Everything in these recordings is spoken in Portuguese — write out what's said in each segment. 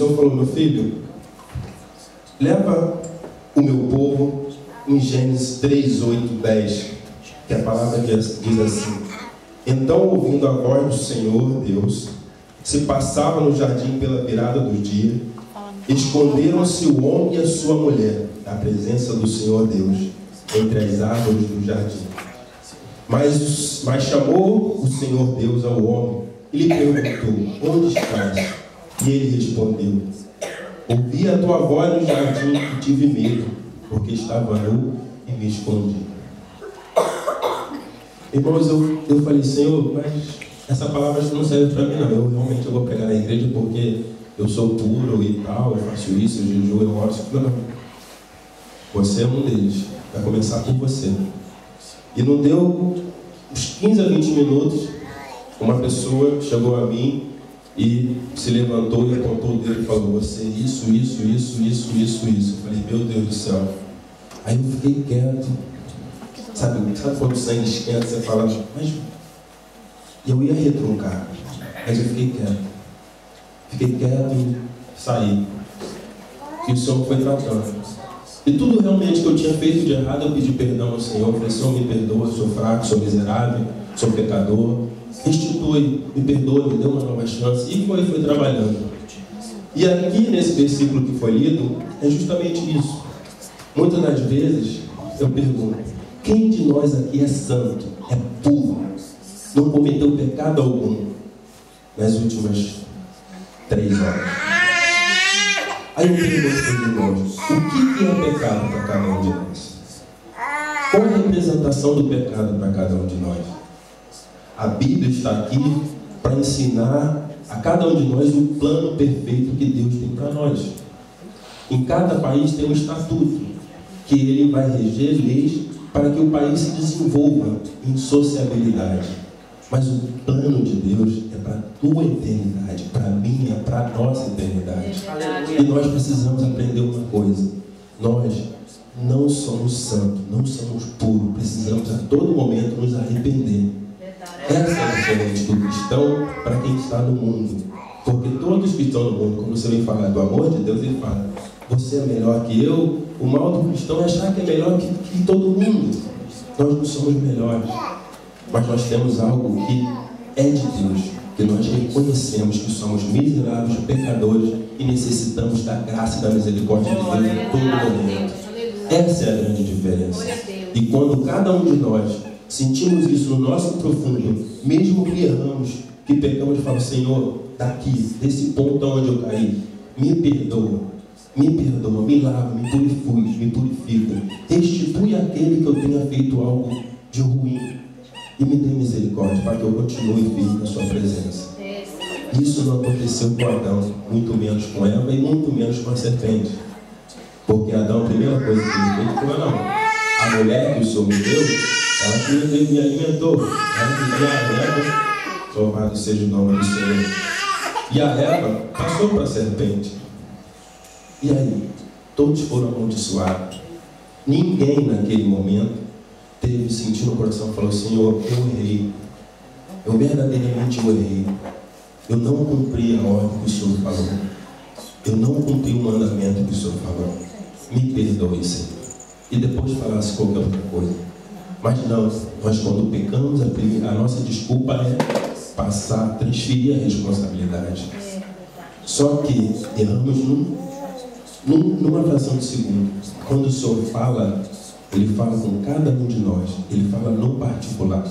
Senhor falou: meu filho, leva o meu povo em Gênesis 3, 8, 10, que a palavra diz assim: então, ouvindo a voz do Senhor Deus, se passava no jardim pela virada do dia, esconderam-se o homem e a sua mulher da presença do Senhor Deus entre as árvores do jardim. Mas chamou o Senhor Deus ao homem e lhe perguntou: onde estás? E ele respondeu: ouvi a tua voz no jardim e tive medo, porque estava nu e me escondi. Irmãos, eu falei: Senhor, mas essa palavra não serve para mim não. Eu realmente vou pregar na igreja porque eu sou puro e tal, eu faço isso, eu jejuo, eu oro. Não. Você é um deles. Vai começar com você. E não deu uns 15 a 20 minutos, uma pessoa chegou a mim e se levantou e apontou o dedo e falou: você isso. Eu falei: meu Deus do céu. Aí eu fiquei quieto. Sabe quando o sangue esquenta, você fala: mas eu ia retruncar, mas eu fiquei quieto. Fiquei quieto e saí. E o Senhor foi tratando. E tudo realmente que eu tinha feito de errado, eu pedi perdão ao Senhor. Eu falei: Senhor, me perdoa, eu sou fraco, sou miserável, sou pecador. Restitui, me perdoa, me dê uma nova chance. E foi trabalhando. E aqui nesse versículo que foi lido, é justamente isso. Muitas das vezes eu pergunto: quem de nós aqui é santo, é puro, não cometeu pecado algum nas últimas 3 horas? Aí eu pergunto para os irmãos: o que é pecado para cada um de nós? Qual a representação do pecado para cada um de nós? A Bíblia está aqui para ensinar a cada um de nós o plano perfeito que Deus tem para nós. Em cada país tem um estatuto que ele vai reger leis para que o país se desenvolva em sociabilidade. Mas o plano de Deus é para a tua eternidade, para a minha, para a nossa eternidade. E nós precisamos aprender uma coisa: nós não somos santos, não somos puros, precisamos a todo momento nos arrepender. Essa é a diferença do cristão para quem está no mundo. Porque todos que estão no mundo, quando você vem falar do amor de Deus, ele fala: você é melhor que eu. O mal do cristão é achar que é melhor que todo mundo. Nós não somos melhores, mas nós temos algo que é de Deus, que nós reconhecemos que somos miseráveis, pecadores e necessitamos da graça e da misericórdia de Deus em todo momento. Essa é a grande diferença. E quando cada um de nós sentimos isso no nosso profundo, mesmo que erramos, que pecamos, e falamos: Senhor, daqui, desse ponto onde eu caí, me perdoa, me lava, me purifica, restitui aquele que eu tenha feito algo de ruim e me dê misericórdia para que eu continue firme na sua presença. Isso não aconteceu com Adão, muito menos com Eva e muito menos com a serpente. Porque Adão, a primeira coisa que ele fez foi: não, a mulher que o Senhor me deu, ela que me alimentou, ela que me a Eva, louvado seja o nome do Senhor. E a Eva passou para a serpente. E aí, todos foram amaldiçoados. Ninguém naquele momento teve, sentiu no coração e falou: Senhor, eu errei. Eu verdadeiramente errei. Eu não cumpri a ordem que o Senhor falou. Eu não cumpri o mandamento que o Senhor falou. Me perdoe, Senhor. E depois falasse qualquer outra coisa. Mas não, nós quando pecamos, a nossa desculpa é transferir a responsabilidade. Só que erramos numa fração de segundo. Quando o Senhor fala, Ele fala com cada um de nós. Ele fala no particular.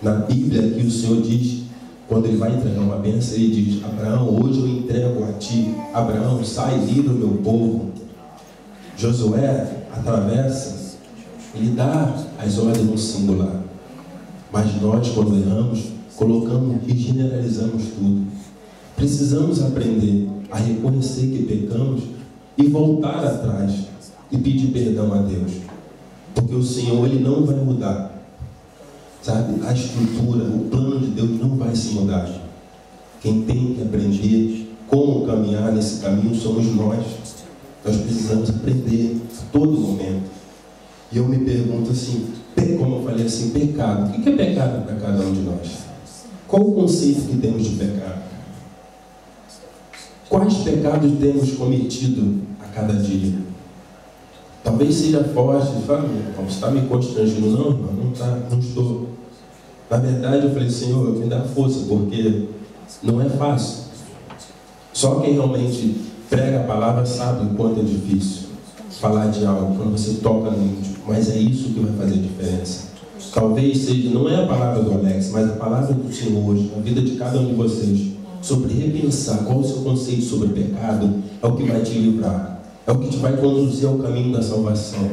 Na Bíblia aqui o Senhor diz, quando Ele vai entregar uma bênção, Ele diz: Abraão, hoje eu entrego a ti. Abraão, sai, livra o meu povo. Josué atravessa, ele dá as ordens no singular. Mas nós, quando erramos, colocamos e generalizamos tudo. Precisamos aprender a reconhecer que pecamos e voltar atrás e pedir perdão a Deus. Porque o Senhor, Ele não vai mudar. Sabe, a estrutura, o plano de Deus não vai se mudar. Quem tem que aprender como caminhar nesse caminho somos nós. Nós precisamos aprender a todo momento. E eu me pergunto assim, como eu falei assim, pecado. O que é pecado para cada um de nós? Qual o conceito que temos de pecado? Quais pecados temos cometido a cada dia? Talvez seja forte, fala, você está me constrangendo? Não, irmão, não estou. Na verdade, eu falei, Senhor, me dá força, porque não é fácil. Só quem realmente prega a palavra sabe o quanto é difícil falar de algo, quando você toca no íntimo. Mas é isso que vai fazer diferença. Talvez seja, não é a palavra do Alex, mas a palavra do Senhor hoje, na vida de cada um de vocês, sobre repensar qual o seu conceito sobre pecado, é o que vai te livrar, é o que te vai conduzir ao caminho da salvação,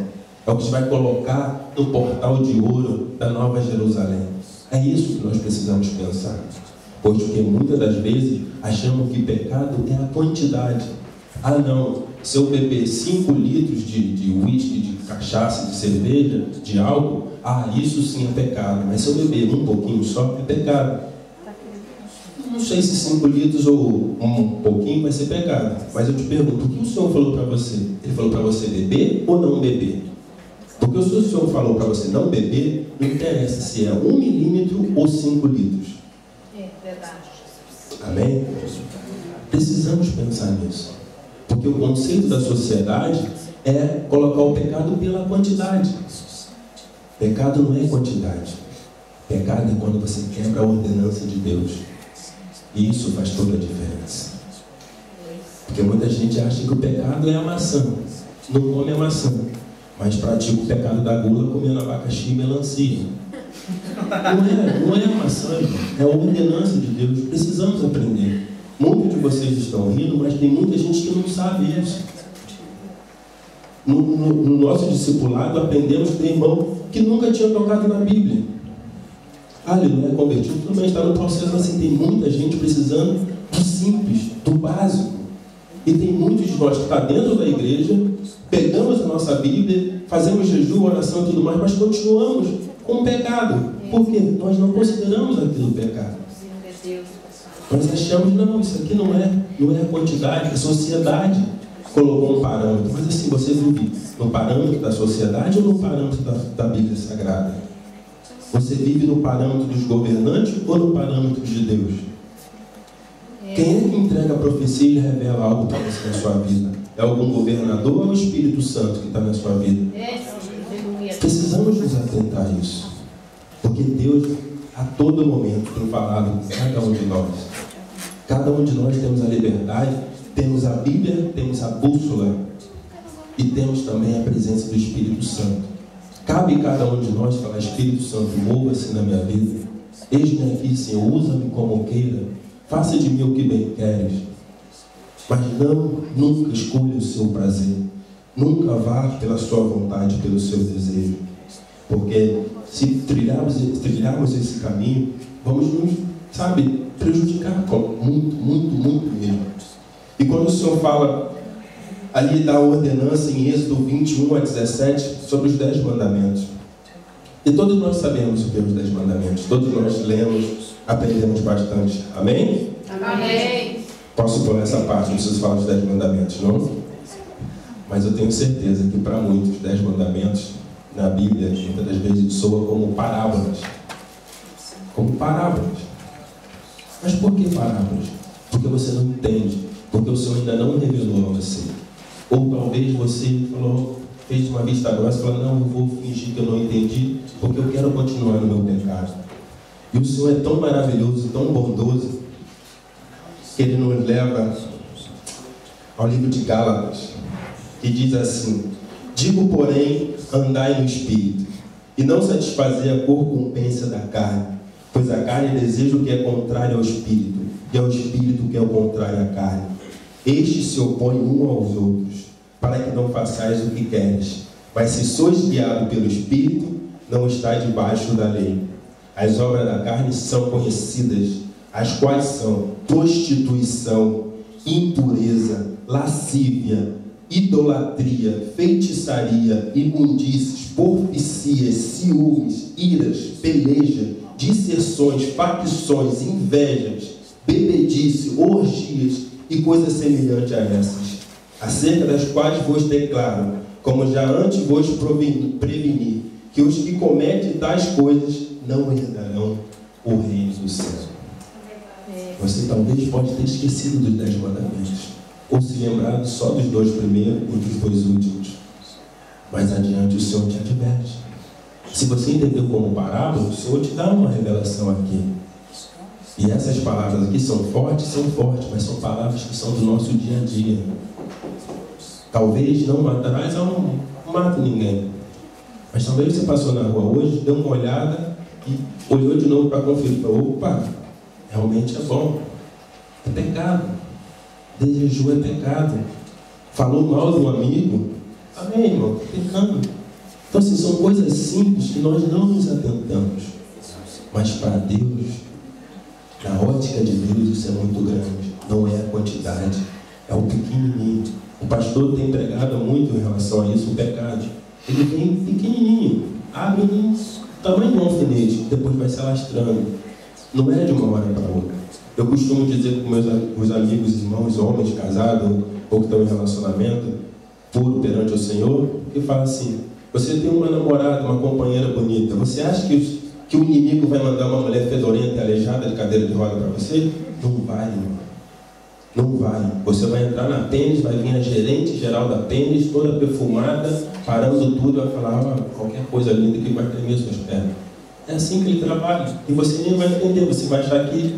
é o que te vai colocar no portal de ouro da Nova Jerusalém. É isso que nós precisamos pensar, pois que muitas das vezes achamos que pecado é a quantidade. Ah não, se eu beber 5 litros de uísque, de cachaça, de cerveja, de álcool, isso sim é pecado. Mas se eu beber um pouquinho só, é pecado. Não sei se 5 litros ou um pouquinho vai ser pecado. Mas eu te pergunto, o que o Senhor falou para você? Ele falou para você beber ou não beber? Porque se o Senhor falou para você não beber, não interessa se é 1 milímetro ou 5 litros. É verdade. Amém? Precisamos pensar nisso. Porque o conceito da sociedade é colocar o pecado pela quantidade. Pecado não é quantidade. Pecado é quando você quebra a ordenança de Deus. E isso faz toda a diferença. Porque muita gente acha que o pecado é a maçã. Não come a maçã, mas pratica o pecado da gula comendo abacaxi e melancia. Não é a maçã, é a ordenança de Deus. Precisamos aprender. Muitos de vocês estão rindo, mas tem muita gente que não sabe isso. No nosso discipulado, aprendemos que tem irmão que nunca tinha tocado na Bíblia. Ele não é convertido, tudo bem, está no processo, mas assim, tem muita gente precisando do simples, do básico. E tem muitos de nós que estão dentro da igreja, pegamos a nossa Bíblia, fazemos jejum, oração e tudo mais, mas continuamos com o pecado. Por quê? Nós não consideramos aquilo pecado. Nós achamos, não, isso aqui não é a quantidade, a sociedade colocou um parâmetro. Mas assim, você vive no parâmetro da sociedade ou no parâmetro da Bíblia Sagrada? Você vive no parâmetro dos governantes ou no parâmetro de Deus? Quem é que entrega a profecia e revela algo para você na sua vida? É algum governador ou é o Espírito Santo que está na sua vida? Precisamos nos atentar a isso. Porque Deus, a todo momento, tem falado com cada um de nós. Cada um de nós temos a liberdade, temos a Bíblia, temos a bússola e temos também a presença do Espírito Santo. Cabe cada um de nós falar: Espírito Santo, mova-se na minha vida. Eis-me aqui, Senhor, usa-me como queira. Faça de mim o que bem queres. Mas nunca escolha o seu prazer. Nunca vá pela sua vontade, pelo seu desejo. Porque se trilharmos esse caminho, vamos nos, prejudicar muito mesmo. E quando o Senhor fala ali da ordenança em Êxodo 21 a 17, sobre os 10 mandamentos. E todos nós sabemos o que é os 10 mandamentos. Todos nós lemos, aprendemos bastante. Amém? Amém. Posso pular essa parte, não preciso falar dos 10 mandamentos, não? Mas eu tenho certeza que para muitos, os 10 mandamentos na Bíblia, muitas das vezes soa como parábolas. Como parábolas. Mas por que parábolas? Porque você não entende. Porque o Senhor ainda não revelou a você. Ou talvez você fez uma vista grossa e falou: não, eu vou fingir que eu não entendi, porque eu quero continuar no meu pecado. E o Senhor é tão maravilhoso, tão bondoso, que Ele nos leva ao livro de Gálatas, que diz assim: digo, porém, andai no Espírito, e não satisfazer a concupiscência da carne, pois a carne deseja o que é contrário ao Espírito, e é o Espírito que é o contrário à carne. Estes se opõem um aos outros, para que não façais o que queres. Mas se sois guiado pelo Espírito, não estáis debaixo da lei. As obras da carne são conhecidas, as quais são prostituição, impureza, lascívia, idolatria, feitiçaria, imundícies, porficias, ciúmes, iras, peleja, dissersões, facções, invejas, bebedice, orgias e coisas semelhantes a essas, acerca das quais vos declaro, como já antes vos preveni, que os que cometem tais coisas não herdarão o reino do céu. Você talvez pode ter esquecido dos 10 mandamentos, ou se lembrado só dos 2 primeiros e dos 2 últimos. Mais adiante o Senhor te adverte. Se você entendeu como parábola, o Senhor te dá uma revelação aqui. E essas palavras aqui são fortes, mas são palavras que são do nosso dia a dia. Talvez não matarás, não mata ninguém. Mas talvez você passou na rua hoje, deu uma olhada e olhou de novo para conferir. Opa, realmente é bom. É pecado. Desejou é pecado. Falou mal de um amigo. Amém, irmão? Pecando. Então, assim, são coisas simples que nós não nos atentamos. Mas para Deus, na ótica de Deus, isso é muito grande. Não é a quantidade, é o pequenininho. O pastor tem pregado muito em relação a isso, o pecado. Ele vem pequenininho, abre um tamanho de um alfinete, depois vai se alastrando. Não é de uma hora para outra. Eu costumo dizer para meus amigos, irmãos, homens casados, ou que estão em relacionamento puro perante o Senhor, que fala assim: você tem uma namorada, uma companheira bonita, você acha que o inimigo vai mandar uma mulher fedorenta e aleijada de cadeira de roda para você? Não vai, irmão. Não vai. Você vai entrar na Pênis, vai vir a gerente geral da Pênis, toda perfumada, parando tudo, vai falar qualquer coisa linda que vai tremer suas pernas. É assim que ele trabalha. E você nem vai entender, você vai achar que,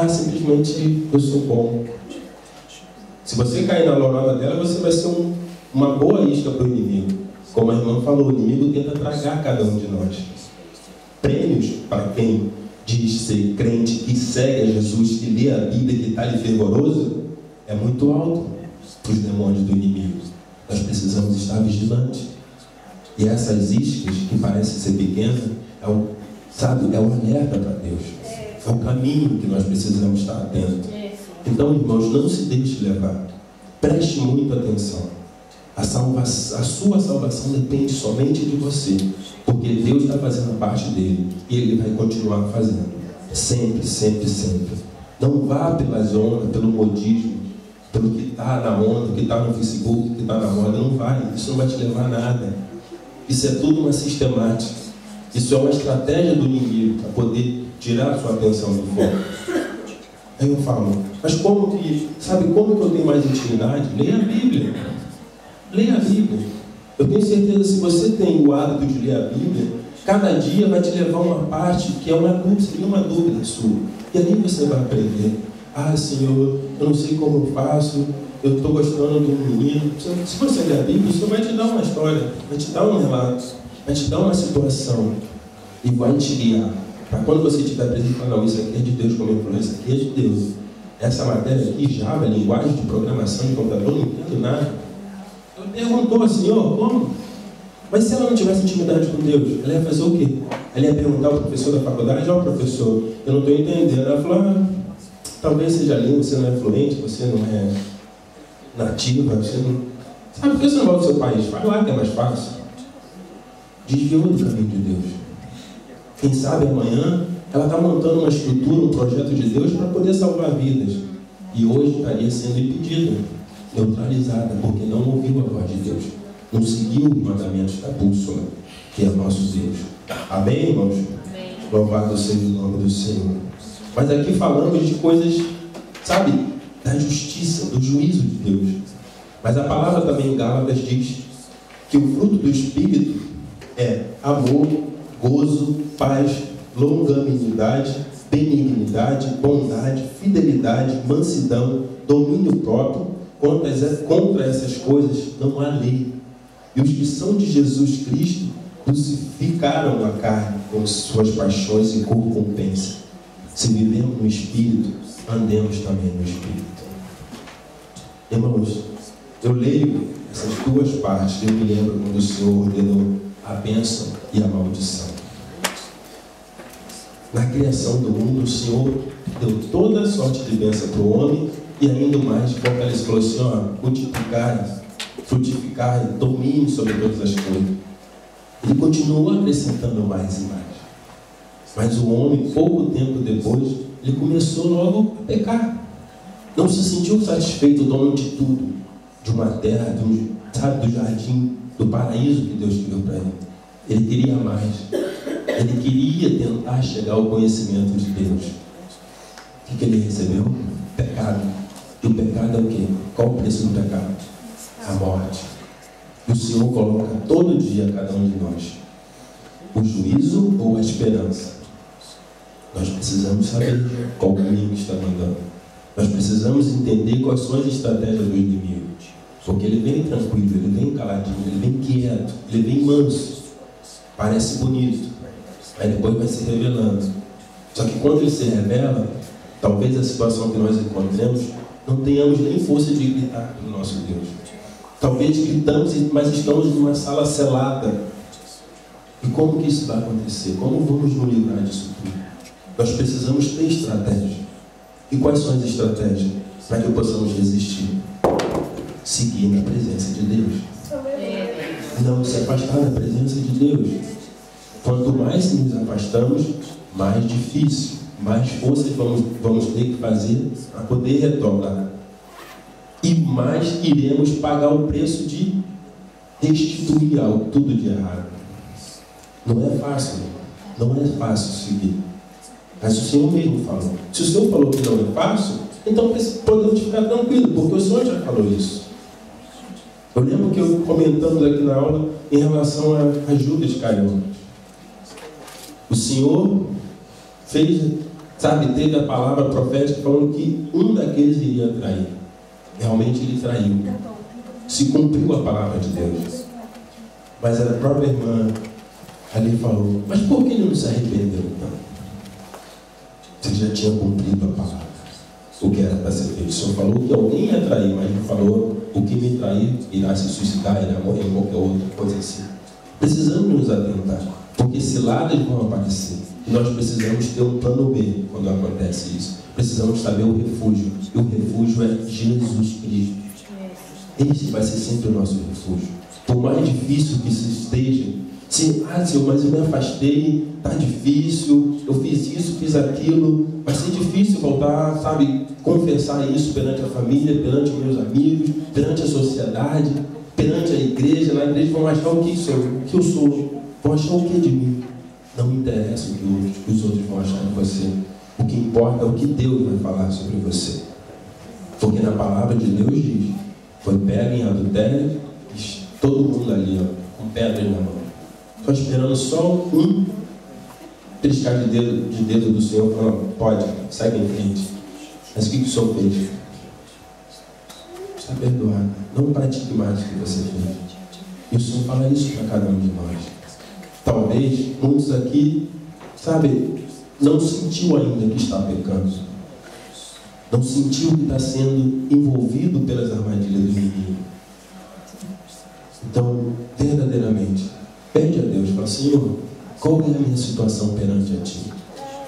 simplesmente eu sou bom. Se você cair na lorota dela, você vai ser uma boa isca para o inimigo. Como a irmã falou, o inimigo tenta tragar cada um de nós. Prêmios para quem diz ser crente, que segue a Jesus, que lê a Bíblia, que está ali fervoroso, é muito alto para os demônios do inimigo. Nós precisamos estar vigilantes. E essas iscas, que parecem ser pequenas, é o alerta para Deus. É o caminho que nós precisamos estar atentos. Então, irmãos, não se deixe levar. Preste muita atenção. A sua salvação depende somente de você, porque Deus está fazendo a parte dele e Ele vai continuar fazendo, sempre, sempre, sempre. Não vá pelas ondas, pelo modismo, pelo que está na onda, que está no Facebook, que está na moda. Não vai, isso não vai te levar a nada. Isso é tudo uma sistemática, isso é uma estratégia do inimigo para poder tirar a sua atenção do foco. Aí eu falo, mas como que eu tenho mais intimidade? Leia a Bíblia. Leia a Bíblia. Eu tenho certeza que se você tem o hábito de ler a Bíblia, cada dia vai te levar a uma parte que é uma dúvida sua. E ali você vai aprender. Senhor, eu não sei como eu faço, eu estou gostando de um menino. Se você ler a Bíblia, o Senhor vai te dar uma história, vai te dar um relato, vai te dar uma situação e vai te guiar. Para quando você estiver presente, falar, não, isso aqui é de Deus, como eu falei, isso aqui é de Deus. Essa matéria aqui, Java, linguagem de programação de computador, não entendo nada. Perguntou, Senhor, como? Mas se ela não tivesse intimidade com Deus, ela ia fazer o quê? Ela ia perguntar ao professor da faculdade: professor, eu não estou entendendo. Ela falou: talvez seja língua, você não é fluente, você não é nativa, você não... Sabe por que você não vai do seu país? Vai lá que é mais fácil. Desviou do caminho de Deus. Quem sabe amanhã ela está montando uma estrutura, um projeto de Deus para poder salvar vidas. E hoje estaria sendo impedida, neutralizada, porque não ouviu a voz de Deus, não seguiu os mandamentos da bússola, que é nosso Deus. Amém, irmãos? Amém. Louvado seja o nome do Senhor. Mas aqui falamos de coisas, da justiça, do juízo de Deus. Mas a palavra também em Gálatas diz que o fruto do Espírito é amor, gozo, paz, longanimidade, benignidade, bondade, fidelidade, mansidão, domínio próprio. Contra essas coisas não há lei. E os que são de Jesus Cristo crucificaram a carne com suas paixões e concupiscências. Se vivemos no Espírito, andemos também no Espírito. Irmãos, eu leio essas duas partes e eu me lembro quando o Senhor ordenou a bênção e a maldição. Na criação do mundo, o Senhor deu toda a sorte de bênção para o homem. E ainda mais, ele falou assim: multiplicai, frutificai, domine sobre todas as coisas. Ele continuou acrescentando mais e mais. Mas o homem, pouco tempo depois, ele começou logo a pecar. Não se sentiu satisfeito, dono de tudo, de uma terra, do jardim, do paraíso que Deus criou para ele. Ele queria mais. Ele queria tentar chegar ao conhecimento de Deus. O que ele recebeu? Pecado. E o pecado é o quê? Qual o preço do pecado? A morte. E o Senhor coloca todo dia cada um de nós o juízo ou a esperança. Nós precisamos saber qual o caminho que está mandando. Nós precisamos entender quais são as estratégias do inimigo. Porque ele vem tranquilo, ele vem caladinho, ele vem quieto, ele vem manso. Parece bonito, aí depois vai se revelando. Só que quando ele se revela, talvez a situação que nós encontremos, não tenhamos nem força de gritar para o nosso Deus. Talvez gritamos, mas estamos numa sala selada. E como que isso vai acontecer? Como vamos nos livrar disso tudo? Nós precisamos ter estratégia. E quais são as estratégias para que possamos resistir? Seguir na presença de Deus. Não se afastar da presença de Deus. Quanto mais nos afastamos, mais difícil, mais forças vamos ter que fazer para poder retornar. E mais iremos pagar o preço de restituir algo, tudo de errado. Não é fácil, não é fácil seguir. Mas o Senhor mesmo falou. Se o Senhor falou que não é fácil, então podemos ficar tranquilos, porque o Senhor já falou isso. Eu lembro que eu comentando aqui na aula em relação a Judas Iscariotes. O Senhor teve a palavra profética falando que um daqueles iria trair. Realmente ele traiu. Se cumpriu a palavra de Deus. Mas a própria irmã ali falou, mas por que ele não se arrependeu então? Você já tinha cumprido a palavra. O que era para ser feito. O Senhor falou que alguém ia trair, mas não falou o que me trair irá se suicidar, irá morrer em qualquer outra coisa assim. Precisamos nos atentar, porque ciladas vão aparecer. E nós precisamos ter um plano B quando acontece isso. Precisamos saber o refúgio. E o refúgio é Jesus Cristo. Esse vai ser sempre o nosso refúgio. Por mais difícil que isso esteja, Senhor, mas eu me afastei, está difícil, eu fiz isso, fiz aquilo, vai ser difícil voltar, confessar isso perante a família, perante meus amigos, perante a sociedade, perante a igreja. Na igreja vão achar o que eu sou, vão achar o que de mim. Não me interessa o que os outros vão achar de você. O que importa é o que Deus vai falar sobre você. Porque na palavra de Deus diz, foi pego em adultério, todo mundo ali, com pedras na mão. Estou esperando só um triscar de dedo do Senhor, falando, pode, segue em frente. Mas o que o Senhor fez? Está perdoado. Não pratique mais o que você fez. E o Senhor fala isso para cada um de nós. Talvez muitos aqui, não sentiu ainda que está pecando. Não sentiu que está sendo envolvido pelas armadilhas do inimigo. Então, verdadeiramente, pede a Deus, fala, Senhor, qual é a minha situação perante a Ti?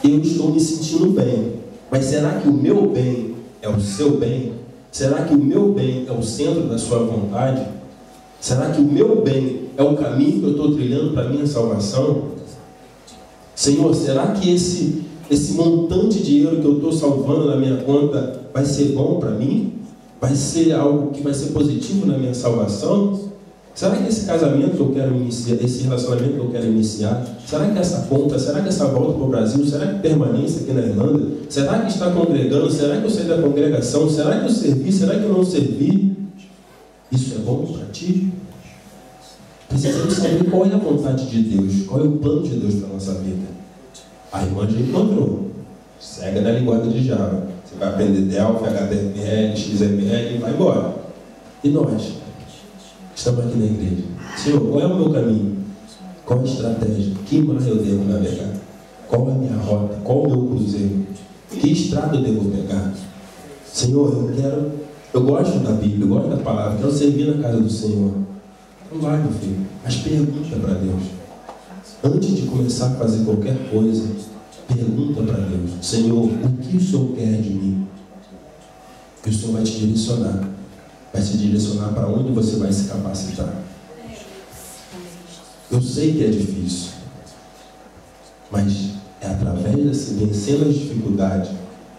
Eu estou me sentindo bem, mas será que o meu bem é o seu bem? Será que o meu bem é o centro da sua vontade? Será que o meu bem é o caminho que eu estou trilhando para a minha salvação? Senhor, será que esse montante de dinheiro que eu estou salvando na minha conta vai ser bom para mim? Vai ser algo que vai ser positivo na minha salvação? Será que esse casamento que eu quero iniciar, esse relacionamento que eu quero iniciar, será que essa conta, será que essa volta para o Brasil, será que permanência aqui na Irlanda, será que está congregando, será que eu saí da congregação, será que eu servi, será que eu não servi? Isso é bom para ti? Precisamos saber qual é a vontade de Deus, qual é o plano de Deus para a nossa vida. A irmã já encontrou, cega da linguagem de Java. Você vai aprender Delphi, HTML, XML e vai embora. E nós? Estamos aqui na igreja. Senhor, qual é o meu caminho? Qual é a estratégia? Que mar eu devo navegar? Qual é a minha rota? Qual é o meu cruzeiro? Que estrada eu devo pegar? Senhor, eu gosto da Bíblia, eu gosto da palavra, quero servir na casa do Senhor. Não vai, meu filho, mas pergunta para Deus. Antes de começar a fazer qualquer coisa, pergunta para Deus, Senhor, o que o Senhor quer de mim? E o Senhor vai te direcionar. Vai te direcionar para onde você vai se capacitar. Eu sei que é difícil, mas é através desse vencendo as dificuldades,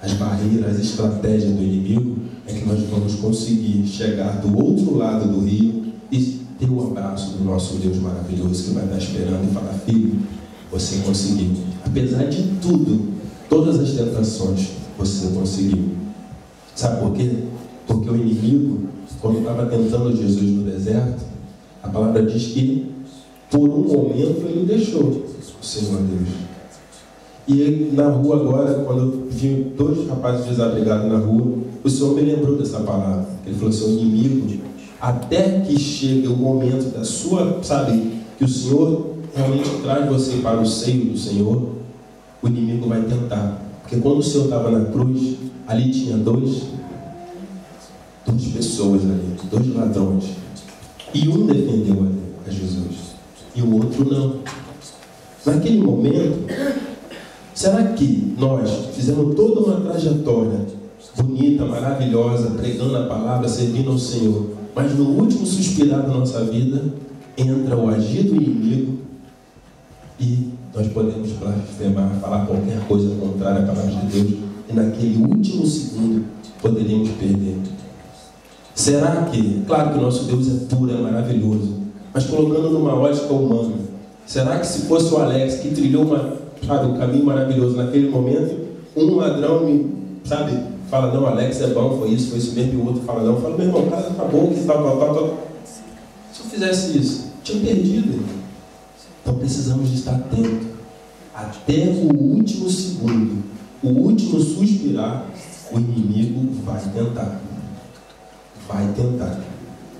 as barreiras, as estratégias do inimigo, é que nós vamos conseguir chegar do outro lado do rio e ter o abraço do nosso Deus maravilhoso que vai estar esperando e falar, filho, você conseguiu. Apesar de tudo, todas as tentações, você conseguiu. Sabe por quê? Porque o inimigo, quando estava tentando Jesus no deserto, a palavra diz que por um momento ele deixou o Senhor Deus. E na rua agora, quando eu vi 2 rapazes desabrigados na rua, o Senhor me lembrou dessa palavra. Ele falou assim: o inimigo, até que chegue o momento da sua, sabe, que o Senhor realmente traz você para o seio do Senhor, o inimigo vai tentar. Porque quando o Senhor estava na cruz, ali tinha duas pessoas ali, 2 ladrões. E um defendeu a Jesus, e o outro não. Naquele momento, será que nós fizemos toda uma trajetória bonita, maravilhosa, pregando a palavra, servindo ao Senhor, mas no último suspirar da nossa vida, entra o agir do inimigo e nós podemos blasfemar, falar qualquer coisa contrária à palavra de Deus, e naquele último segundo poderíamos perder? Será que, claro que o nosso Deus é puro, é maravilhoso, mas colocando numa ótica humana, será que se fosse o Alex que trilhou um caminho maravilhoso naquele momento, um ladrão fala: não, Alex é bom, foi isso mesmo, e o outro fala: não, fala, meu irmão, cara tá bom, que tal. Se eu fizesse isso, tinha perdido. Então precisamos de estar atentos até o último segundo, o último suspirar. O inimigo vai tentar,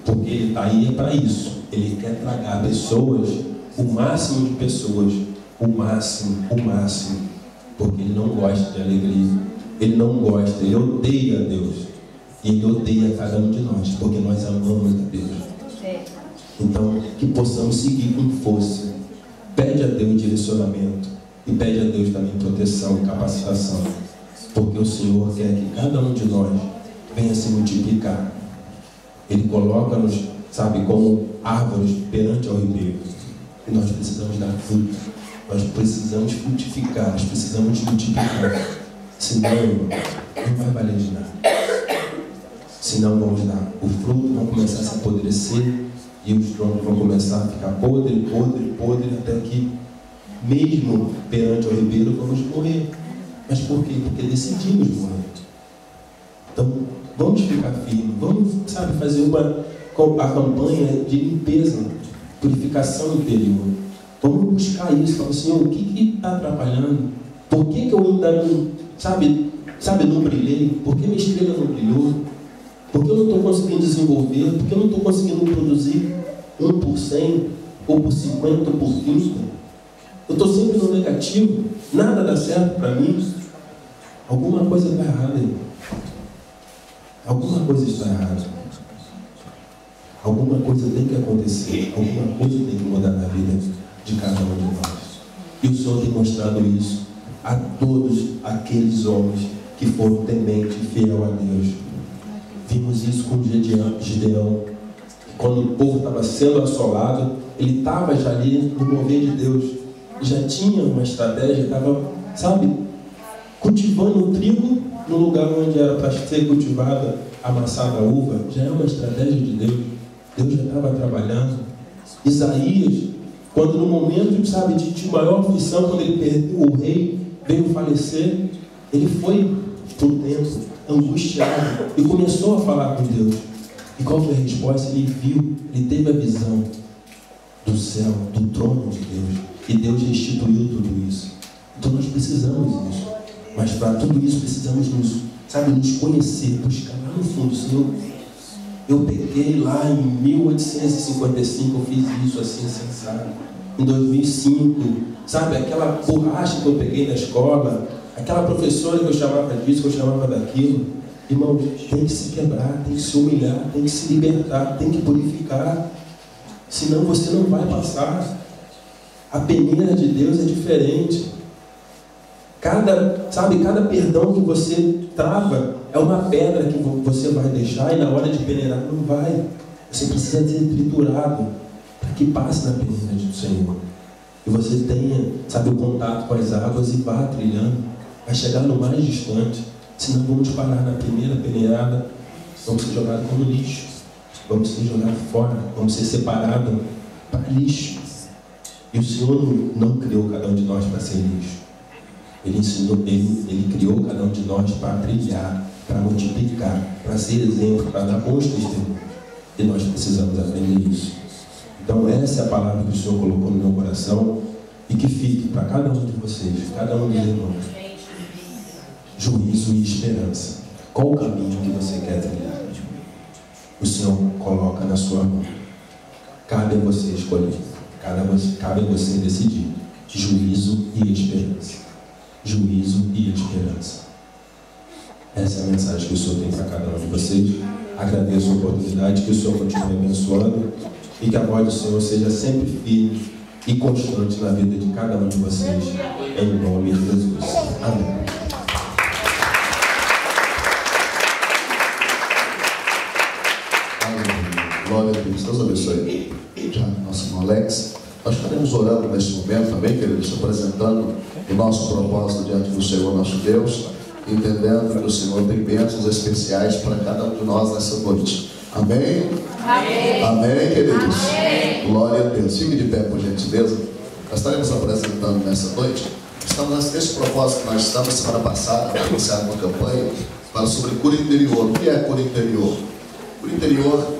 porque ele está aí para isso. Ele quer tragar pessoas, o máximo de pessoas, o máximo, porque ele não gosta de alegria, ele não gosta, ele odeia a Deus, e ele odeia cada um de nós, porque nós amamos a Deus. Então, que possamos seguir com força. Pede a Deus direcionamento, e pede a Deus também proteção e capacitação, porque o Senhor quer que cada um de nós venha se multiplicar. Ele coloca-nos, como árvores perante ao ribeiro, e nós precisamos dar fruto, nós precisamos frutificar, nós precisamos multiplicar, senão não vai valer de nada. Senão vamos dar o fruto, vão começar a se apodrecer, e os troncos vão começar a ficar podre, até que mesmo perante ao ribeiro vamos morrer. Mas por quê? Porque decidimos morrer. Então vamos ficar firmes, vamos fazer a campanha de limpeza, purificação interior. Vamos buscar isso. Falar: Senhor, o que está atrapalhando? Por que eu ainda não, não brilhei? Por que minha estrela não brilhou? Por que eu não estou conseguindo desenvolver? Por que eu não estou conseguindo produzir 1 por 100, ou por 50, ou por 30? Eu estou sempre no negativo, nada dá certo para mim. Alguma coisa está errada aí. Alguma coisa está errada. Alguma coisa tem que acontecer, alguma coisa tem que mudar na vida de cada um de nós. E o Senhor tem mostrado isso a todos aqueles homens que foram tementes e fiel a Deus. Vimos isso com Gideão. Quando o povo estava sendo assolado, ele estava já ali no mover de Deus. Já tinha uma estratégia, estava, cultivando o trigo no lugar onde era para ser cultivada, amassada a uva. Já é uma estratégia de Deus. Deus já estava trabalhando. Isaías, quando no momento, de maior aflição, quando ele perdeu o rei, veio falecer, ele foi para o templo, angustiado, e começou a falar com Deus. E qual foi a resposta? Ele viu, ele teve a visão do céu, do trono de Deus, e Deus restituiu tudo isso. Então nós precisamos disso, mas para tudo isso precisamos nos conhecer, buscar lá no fundo. Senhor, eu peguei lá em 1855, eu fiz isso assim, sabe? Em 2005, aquela borracha que eu peguei na escola, aquela professora que eu chamava disso, que eu chamava daquilo. Irmão, tem que se quebrar, tem que se humilhar, tem que se libertar, tem que purificar, senão você não vai passar. A peneira de Deus é diferente. Cada perdão que você trava é uma pedra que você vai deixar, e na hora de peneirar não vai. Você precisa ser triturado para que passe na peneira do Senhor. E você tenha, o contato com as águas e vá trilhando. Vai chegar no mais distante. Senão vamos parar na primeira peneirada, vamos ser jogados como lixo. Vamos ser jogados fora, vamos ser separados para lixo. E o Senhor não criou cada um de nós para ser lixo. Ele ensinou, ele criou cada um de nós para brilhar, para multiplicar, para ser exemplo, para dar bons testemunhos. E nós precisamos aprender isso. Então essa é a palavra que o Senhor colocou no meu coração e que fique para cada um de vocês, cada um dos irmãos. Juízo e esperança. Qual o caminho que você quer trilhar? O Senhor coloca na sua mão. Cabe a você escolher. Cabe a você decidir. Juízo e esperança. Juízo e esperança. Essa é a mensagem que o Senhor tem para cada um de vocês. Agradeço a oportunidade, que o Senhor continue abençoando e que a voz do Senhor seja sempre firme e constante na vida de cada um de vocês, em nome de Jesus. Amém. Glória a Deus. Deus abençoe. Já, nosso irmão Alex. Nós estaremos orando neste momento também, queridos, apresentando o nosso propósito diante do Senhor, nosso Deus, entendendo que o Senhor tem bênçãos especiais para cada um de nós nessa noite. Amém? Amém. Amém, queridos? Amém. Glória a Deus. Fique de pé, por gentileza. Nós estaremos apresentando nessa noite. Estamos nesse propósito que nós estamos semana passada, iniciando uma campanha para sobre cura interior. O que é cura interior? Cura interior